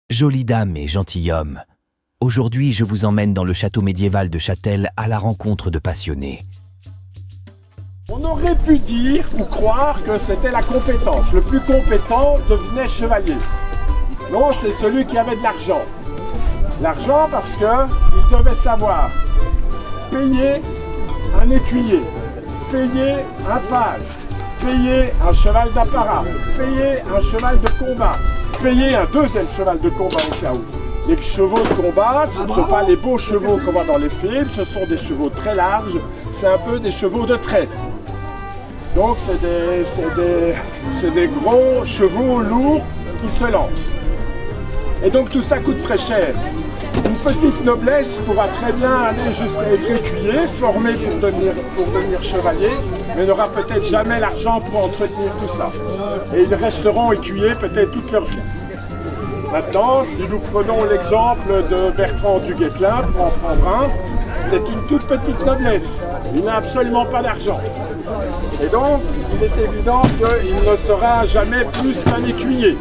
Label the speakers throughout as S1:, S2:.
S1: Jolie dame et gentilhomme, aujourd'hui je vous emmène dans le château médiéval de Châtel à la rencontre de passionnés.
S2: On aurait pu dire ou croire que c'était la compétence. Le plus compétent devenait chevalier. Non, c'est celui qui avait de l'argent. L'argent parce qu'il devait savoir payer un écuyer, payer un page, payer un cheval d'apparat, payer un cheval de combat, payer un deuxième cheval de combat au cas où. Les chevaux de combat, ce ne sont pas les beaux chevaux qu'on voit dans les films, ce sont des chevaux très larges, c'est un peu des chevaux de trait. Donc c'est des gros chevaux lourds qui se lancent. Et donc tout ça coûte très cher. Une petite noblesse pourra très bien aller jusqu'à être écuyer, formé pour devenir chevalier, mais n'aura peut-être jamais l'argent pour entretenir tout ça. Et ils resteront écuyers peut-être toute leur vie. Maintenant, si nous prenons l'exemple de Bertrand du Guesclin, pour en prendre un, c'est une toute petite noblesse. Il n'a absolument pas d'argent. Et donc, il est évident qu'il ne sera jamais plus qu'un écuyer.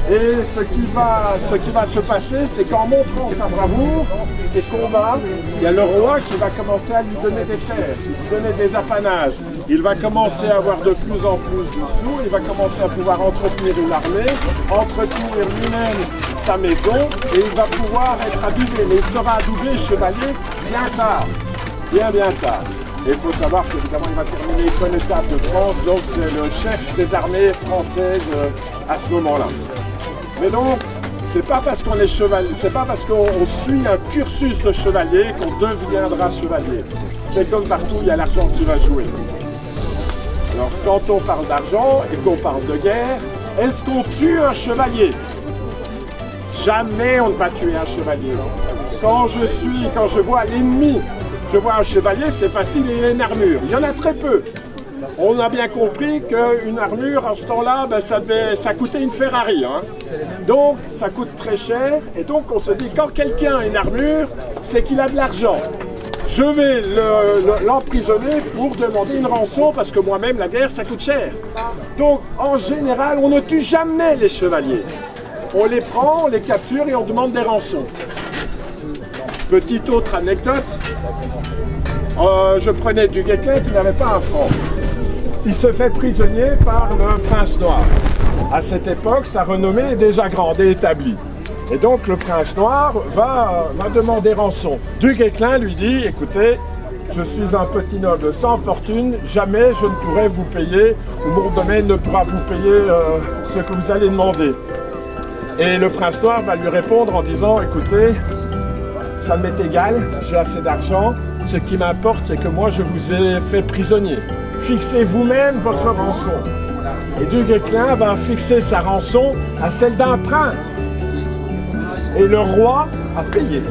S2: Et ce qui va se passer, c'est qu'en montrant sa bravoure, ses combats, il y a le roi qui va commencer à lui donner des terres, lui donner des apanages. Il va commencer à avoir de plus en plus de sous, il va commencer à pouvoir entretenir une armée, entretenir lui-même sa maison, et il va pouvoir être adoubé. Mais il sera adoubé chevalier bien tard, bien tard. Et il faut savoir qu'évidemment il va terminer connétable de France, donc c'est le chef des armées françaises à ce moment-là. Mais donc, c'est pas parce qu'on est chevalier, c'est pas parce qu'on suit un cursus de chevalier qu'on deviendra chevalier. C'est comme partout, il y a l'argent qui va jouer. Alors, quand on parle d'argent et qu'on parle de guerre, est-ce qu'on tue un chevalier? Jamais on ne va tuer un chevalier. Quand je vois l'ennemi, je vois un chevalier, c'est facile, il a une armure. Il y en a très peu. On a bien compris qu'une armure, à ce temps-là, ça coûtait une Ferrari. Hein. Donc, ça coûte très cher. Et donc, on se dit, quand quelqu'un a une armure, c'est qu'il a de l'argent. Je vais l'emprisonner pour demander une rançon, parce que moi-même, la guerre, ça coûte cher. Donc, en général, on ne tue jamais les chevaliers. On les prend, on les capture et on demande des rançons. Petite autre anecdote. Je prenais du Guesclin qui n'avait pas un franc. Il se fait prisonnier par le prince noir. À cette époque, sa renommée est déjà grande et établie. Et donc le prince noir va demander rançon. Du Guesclin lui dit, écoutez, je suis un petit noble sans fortune, jamais je ne pourrai vous payer, ou mon domaine ne pourra vous payer ce que vous allez demander. Et le prince noir va lui répondre en disant, écoutez, ça m'est égal, j'ai assez d'argent, ce qui m'importe c'est que moi je vous ai fait prisonnier. Fixez vous-même votre rançon. Et du Guesclin va fixer sa rançon à celle d'un prince. Et le roi a payé.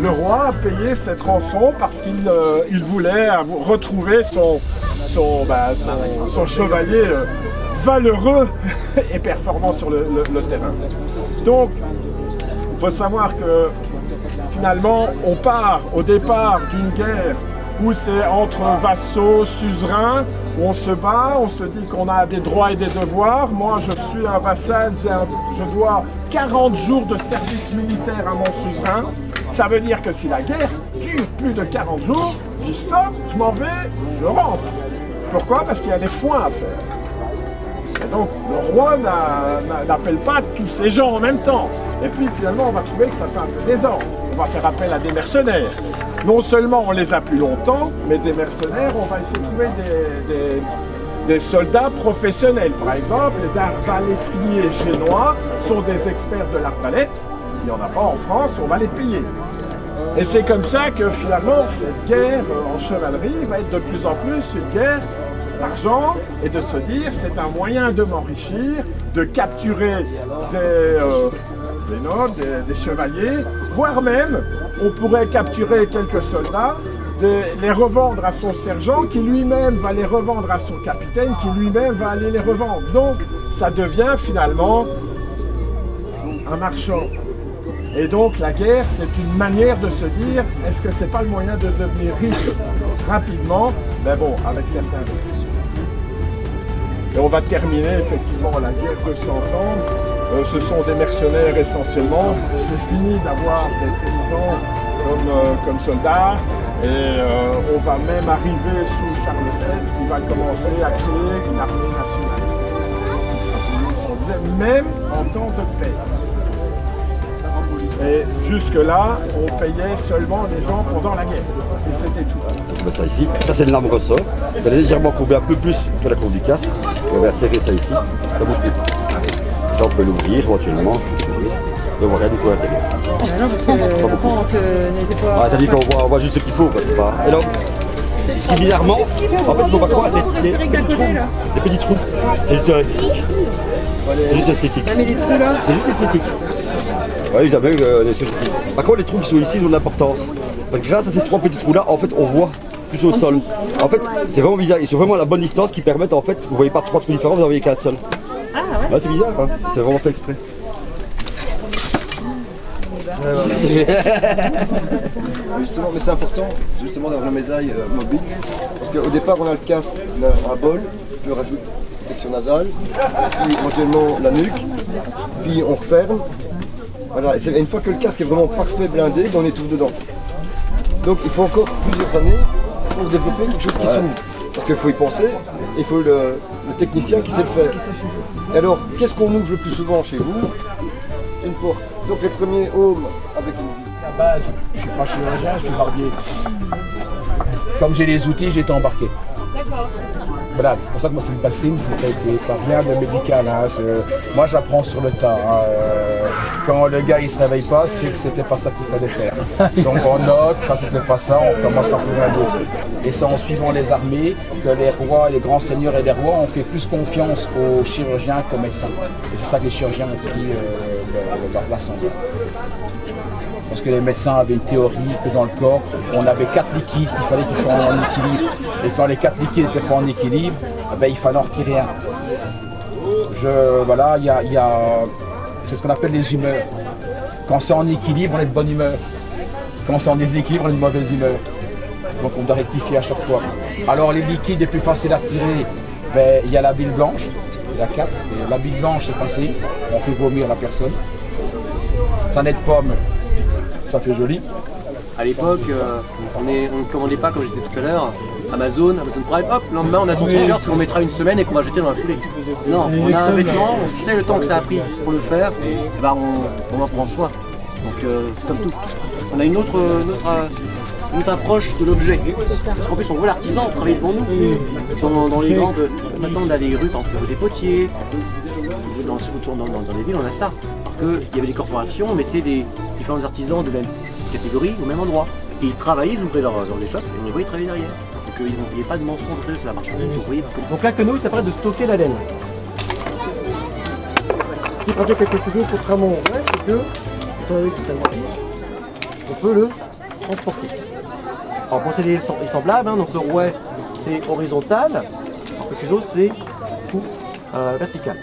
S2: Le roi a payé cette rançon parce qu'il voulait retrouver son chevalier valeureux et performant sur le terrain. Donc, il faut savoir que finalement, on part au départ d'une guerre où c'est entre vassaux, suzerains, où on se bat, on se dit qu'on a des droits et des devoirs. Moi, je suis un vassal, je dois 40 jours de service militaire à mon suzerain. Ça veut dire que si la guerre dure plus de 40 jours, je stop, je m'en vais, je rentre. Pourquoi? Parce qu'il y a des foins à faire. Et donc, le roi n'appelle pas tous ces gens en même temps. Et puis, finalement, on va trouver que ça fait un peu désordre. On va faire appel à des mercenaires. Non seulement on les a plus longtemps, mais des mercenaires, on va essayer de trouver des soldats professionnels. Par exemple, les arbalétriers génois sont des experts de l'arbalète. Il n'y en a pas en France, on va les payer. Et c'est comme ça que finalement, cette guerre en chevalerie va être de plus en plus une guerre d'argent et de se dire c'est un moyen de m'enrichir, de capturer des nobles, des chevaliers, voire même on pourrait capturer quelques soldats, les revendre à son sergent qui lui-même va les revendre à son capitaine qui lui-même va aller les revendre. Donc ça devient finalement un marchand. Et donc la guerre, c'est une manière de se dire, est-ce que c'est pas le moyen de devenir riche rapidement? Mais bon, avec certains risques. Et on va terminer effectivement la guerre de 100 ans Ce sont des mercenaires essentiellement. C'est fini d'avoir des paysans comme soldats. Et on va même arriver sous Charles VII, qui va commencer à créer une armée nationale. Même en temps de paix. Et jusque-là, on payait seulement les gens pendant la guerre. Et c'était tout.
S3: Ben ça ici, ça c'est le lame ressort. Elle est légèrement courbée un peu plus que la courbe du casque. On va serrer ça ici, ça bouge plus. Ça on peut l'ouvrir éventuellement. Donc on va rien du tout à l'intérieur.
S4: Non, parce que la pente n'était pas...
S3: Ah, ça dit qu'on voit juste ce qu'il faut, quoi, c'est pas... Et donc, ce qui bizarrement, en fait, il faut pas croire, les petits trous, c'est juste esthétique. C'est juste esthétique.
S4: Mais les trous là...
S3: C'est juste esthétique. Oui, ils avaient des choses esthétiques. Par contre, les trous qui sont ici, ils ont de l'importance. Parce que grâce à ces 3 petits trous-là, en fait, on voit plus au sol. En fait, c'est vraiment bizarre. Ils sont vraiment à la bonne distance qui permettent, en fait, vous voyez pas 3 trous différents, vous en voyez qu'un seul.
S4: Ah ouais.
S3: Ouais, c'est bizarre, hein. C'est vraiment fait exprès.
S5: Justement, mais c'est important justement d'avoir le mésaille mobile, parce qu'au départ on a le casque, un bol, puis on rajoute protection nasale, puis éventuellement la nuque, puis on referme. Voilà, et une fois que le casque est vraiment parfait, blindé, on étouffe dedans. Donc il faut encore plusieurs années pour développer quelque chose qui s'ouvre. Parce qu'il faut y penser, et il faut le technicien qui sait le faire. Et alors, qu'est-ce qu'on ouvre le plus souvent chez vous? Une porte. Donc les premiers homes avec une vie.
S6: À la base, je suis pas chirurgien, je suis barbier. Comme j'ai les outils, j'ai été embarqué.
S4: D'accord.
S6: Voilà, c'est pour ça que moi c'est une bassine, c'est pas rien de médical. Hein. Moi j'apprends sur le tas. Hein. Quand le gars il se réveille pas, c'est que c'était pas ça qu'il fallait faire. Donc on note, ça c'était pas ça, on commence par trouver un autre. Et c'est en suivant les armées que les rois, les grands seigneurs et les rois ont fait plus confiance aux chirurgiens qu'aux médecins. Et c'est ça que les chirurgiens ont pris leur place en bas. Parce que les médecins avaient une théorie que dans le corps, on avait 4 liquides qu'il fallait qu'ils soient en équilibre. Et quand les 4 liquides n'étaient pas en équilibre, ben, il fallait en retirer un. Voilà, c'est ce qu'on appelle les humeurs. Quand c'est en équilibre, on est de bonne humeur. Quand c'est en déséquilibre, on est de mauvaise humeur. Donc on doit rectifier à chaque fois. Alors les liquides les plus faciles à retirer, ben, il y a la bile blanche, il y a 4. Et la bile blanche c'est facile, on fait vomir la personne. Ça n'est de pomme. Ça fait joli.
S7: À l'époque, on ne commandait pas, comme je disais tout à l'heure, Amazon Prime, hop, le lendemain on a ton t-shirt qu'on mettra une semaine et qu'on va jeter dans la foulée. Non, on a un vêtement, on sait le temps que ça a pris pour le faire, et ben on en prend soin. Donc c'est comme tout. On a une autre approche de l'objet. Parce qu'en plus on voit l'artisan travailler devant nous. Dans les grandes. Maintenant on a les rues, des potiers. Dans les villes on a ça. Il y avait des corporations, on mettait des différents artisans de même catégorie au même endroit. Et ils travaillaient, ils ouvraient leurs échoppes et on les voyait travailler derrière. Donc il n'y avait pas de mensonge sur la marchandise.
S5: Donc là, quenouille, ça permet de stocker la laine. Ce qui pratique avec le fuseau, contrairement au rouet, c'est que, étant donné que c'est tellement petit, on peut le transporter. Alors pour procédé est semblable, hein, donc le rouet c'est horizontal, alors que le fuseau c'est vertical.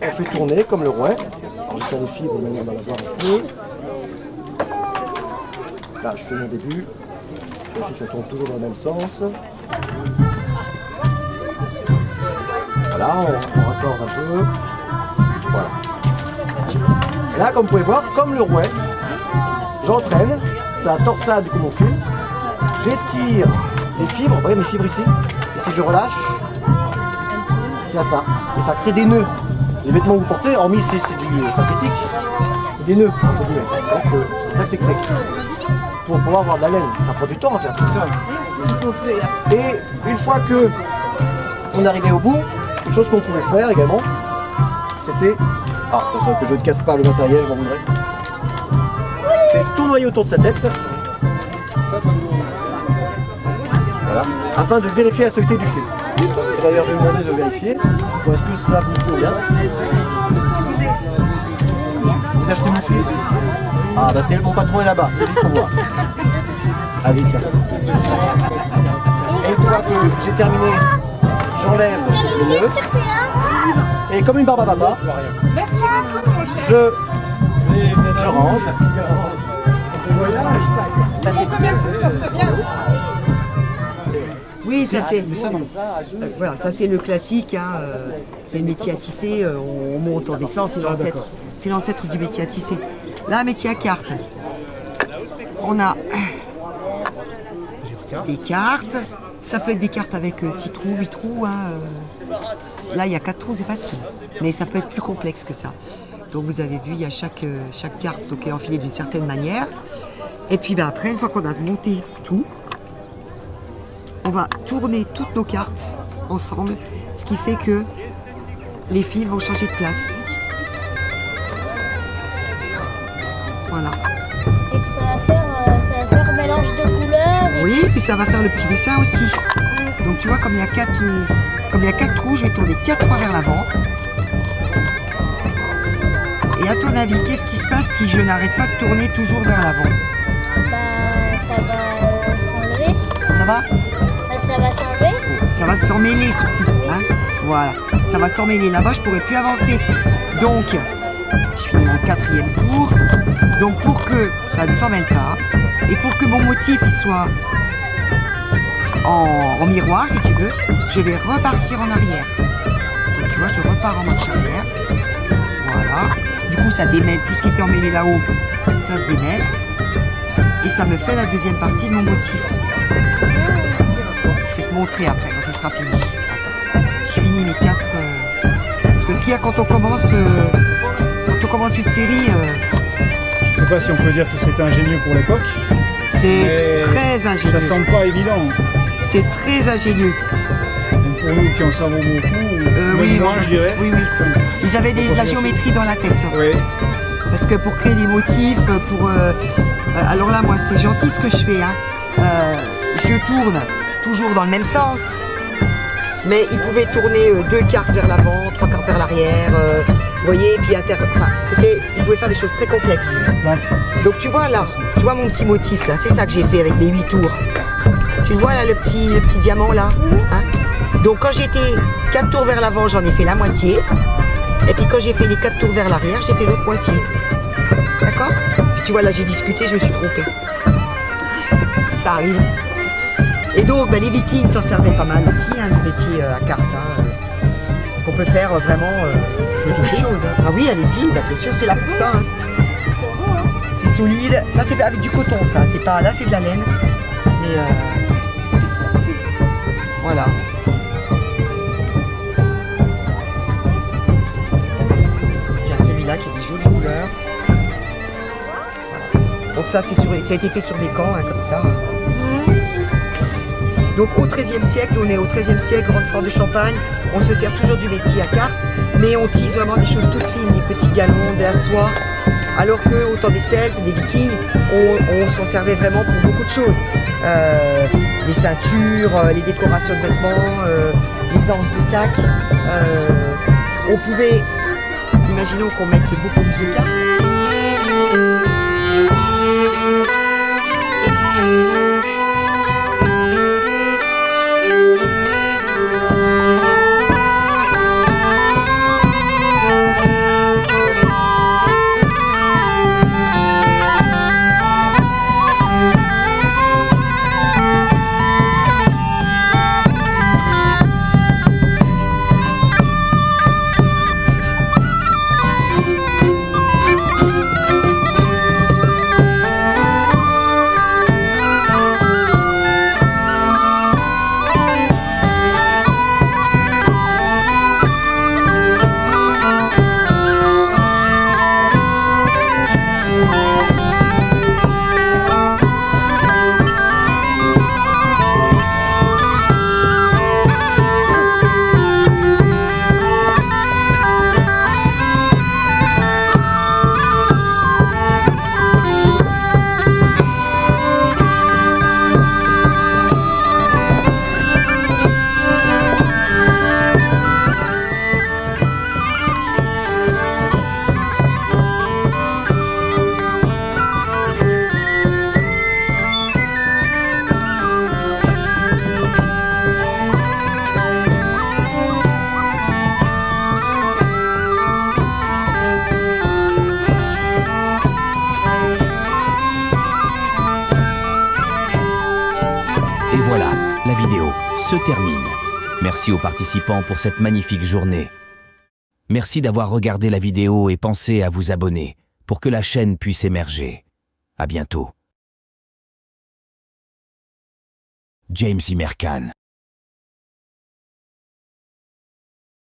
S5: On fait tourner comme le rouet. Alors je fais les fibres de manière d'en avoir un peu. Là je fais mon début. Je vérifie que ça tourne toujours dans le même sens. Voilà, on raccorde un peu. Voilà. Là, comme vous pouvez voir, comme le rouet, j'entraîne, ça torsade comme on fait. J'étire les fibres, vous voyez mes fibres ici. Et si je relâche, c'est ça. Et ça crée des nœuds. Les vêtements que vous portez, hormis si c'est du synthétique, c'est des nœuds. Donc c'est pour ça que c'est créé. Pour pouvoir avoir de la laine. Ça prend du temps à faire tout ça. Et une fois que on est arrivé au bout, une chose qu'on pouvait faire également, c'était... Ah, attention que je ne casse pas le matériel, je m'en voudrais. C'est tournoyer autour de sa tête. Voilà. Afin de vérifier la solidité du fil. D'ailleurs, je vais vous demander de vérifier. Bon, est-ce que cela vous faut bien? Vous achetez mon fil? Ah, bah c'est mon patron est là-bas, c'est lui qu'il faut voir. Vas-y, tiens. Une fois que j'ai terminé, j'enlève le nœud. Et comme une barbe à papa, je range.
S4: Mon commerce se porte bien.
S5: Oui,
S8: Oui, ça c'est.
S5: Mais ça, non.
S8: Voilà, ça c'est le classique. Hein, c'est le métier à tisser. On monte, on descend. C'est l'ancêtre.
S5: d'accord.
S8: C'est l'ancêtre du métier à tisser. Là, un métier à carte. On a des cartes. Ça peut être des cartes avec 6 trous, 8 trous. Hein. Là, il y a 4 trous, c'est facile. Mais ça peut être plus complexe que ça. Donc vous avez vu, il y a chaque carte qui est enfilée d'une certaine manière. Et puis ben, après, une fois qu'on a monté tout, on va tourner toutes nos cartes ensemble, ce qui fait que les fils vont changer de place. Voilà.
S9: Et que ça va faire mélange de couleurs.
S8: Oui, puis ça va faire le petit dessin aussi. Donc tu vois, comme il y a 4 trous, je vais tourner 4 fois vers l'avant. Et à ton avis, qu'est-ce qui se passe si je n'arrête pas de tourner toujours vers l'avant?
S9: Bah, ça va s'enlever.
S8: Ça va?
S9: Ça va s'enlever.
S8: Ça va s'emmêler surtout. Hein, voilà, ça va s'emmêler. Là-bas, je pourrais plus avancer. Donc, je suis au 4e tour. Donc, pour que ça ne s'en mêle pas, et pour que mon motif il soit en miroir, si tu veux, je vais repartir en arrière. Donc, tu vois, je repars en marche arrière. Voilà. Du coup, ça démêle. Tout ce qui était emmêlé là-haut, ça se démêle. Et ça me fait la deuxième partie de mon motif. Je vais te montrer après, quand ce sera fini. Attends. Je finis mes 4... Parce que ce qu'il y a quand on commence une série...
S5: Je sais pas si on peut dire que c'était ingénieux pour l'époque.
S8: C'est très ingénieux.
S5: Ça semble pas évident.
S8: C'est très ingénieux.
S5: Même pour nous qui en savons beaucoup, même moins, je dirais.
S8: Oui. Ils avaient de la géométrie dans la tête.
S5: Oui.
S8: Parce que pour créer des motifs, alors là, moi, c'est gentil ce que je fais. Hein. Je tourne toujours dans le même sens. Mais ils pouvaient tourner 2 cartes vers l'avant, 3 cartes vers l'arrière. Vous voyez, puis ils pouvaient faire des choses très complexes. Donc tu vois là, tu vois mon petit motif là, c'est ça que j'ai fait avec mes 8 tours. Tu vois là le petit diamant là, hein. Donc quand j'étais 4 tours vers l'avant, j'en ai fait la moitié. Et puis quand j'ai fait les 4 tours vers l'arrière, j'ai fait l'autre moitié. D'accord? Puis tu vois là, j'ai discuté, je me suis trompée. Ça arrive. Et donc les Vikings s'en servaient pas mal aussi, hein, ce métier à carte. Hein, parce qu'on peut faire vraiment beaucoup de choses. Hein. Ah oui, allez-y, bah, bien sûr, c'est là pour ça. Hein. C'est solide. Ça, c'est avec du coton, ça. C'est pas, là, c'est de la laine. Mais voilà. Tiens, celui-là qui a des jolies couleurs. Voilà. Donc ça, ça a été fait sur des camps, hein, comme ça. Donc au XIIIe siècle, on est au XIIIe siècle, Grande Fort de Champagne, on se sert toujours du métier à carte, mais on tisse vraiment des choses toutes fines, des petits galons, de la soie, alors qu'au temps des Celtes, des Vikings, on s'en servait vraiment pour beaucoup de choses. Les ceintures, les décorations de vêtements, les anses de sac. On pouvait, imaginons qu'on mette beaucoup plus de cartes.
S1: se termine. Merci aux participants pour cette magnifique journée. Merci d'avoir regardé la vidéo et pensez à vous abonner pour que la chaîne puisse émerger. À bientôt. James Imerkan.